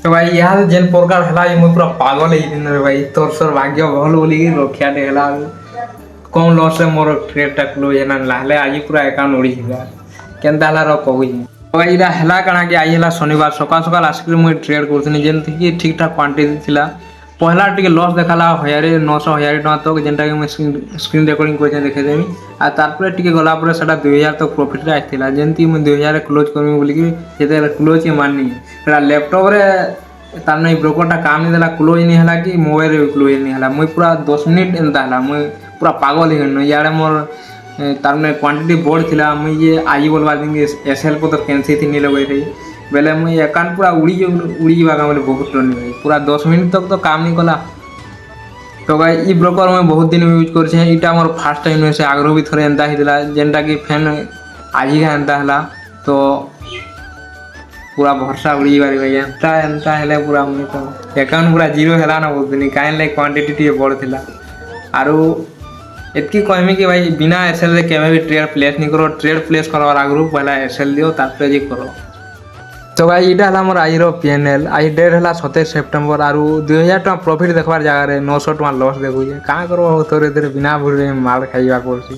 तो भाई यहाँ जेन प्रकार है मुझे पूरा पागल है भाई तोर सोर भाग्य भल बोल रक्षाटे है कम लस रे मोर ट्रेडटा क्लोज है ना आज पूरा अकाउंट उड़ी केनता है कहूँ भाई इटा है कଣା कि आज है शनिवार सकाल सकाल आसिक मुझे ट्रेड करूँ जेमती ठीक ठाक क्वांटिटी थिला पहला टे लस देखाला 900 टका तक जेनटा कि मुझे स्क्रीन रेकर्डिंग कर देखेदेमी आर टे गलापर से 2000 तक प्रॉफिट आसाला जमी मुझे 2000 क्लोज करमी बोलिकी क्लोज ही मारनी लैपटॉप रे तार ब्रोकरटा काम नहीं देला क्लोज नहीं है कि मोबाइल भी क्लोज नहीं है मुझे पूरा 10 मिनिट एंता है मुझे पूरा पागल हो इे मोर तार मैंने क्वांटिटी बढ़ थी मुझे आज बोलवा दिन एसएल को तो कैंसिल थी नहीं लगे थी बेले मुझे अकाउंट पूरा उड़ी जावा बोले बहुत डरनी भाई पूरा 10 मिनट तक तो काम नहीं कला तो भाई ये ब्रोकर मैं बहुत दिन यूज कर मोर फास्ट टाइम से आग्रह भी थोड़े एंता ही जेनटा कि फैन आज ही एंता है तो पूरा भरसा उड़ी बारी भाई एंता एंता है पूरा मुझे तो अकाउंट पूरा जीरो है ना बहुत दिन कहीं क्वांटिटी टे बढ़ आरो एतकी कहमी कि भाई बिना एसएल रे केवे भी ट्रेड प्लेस नहीं करो ट्रेड प्लेस करवार आगु पहला एसएल दियो तापर जी करो तो भाई इटा मोर आज पीएनएल आज डेट है 27 सेप्टेम्बर आरु 2000 टका प्रॉफिट देखबार जगह 900 टका लॉस देखुचे क्या करो थोड़े बिना भूल माल खाइबा पड़सी।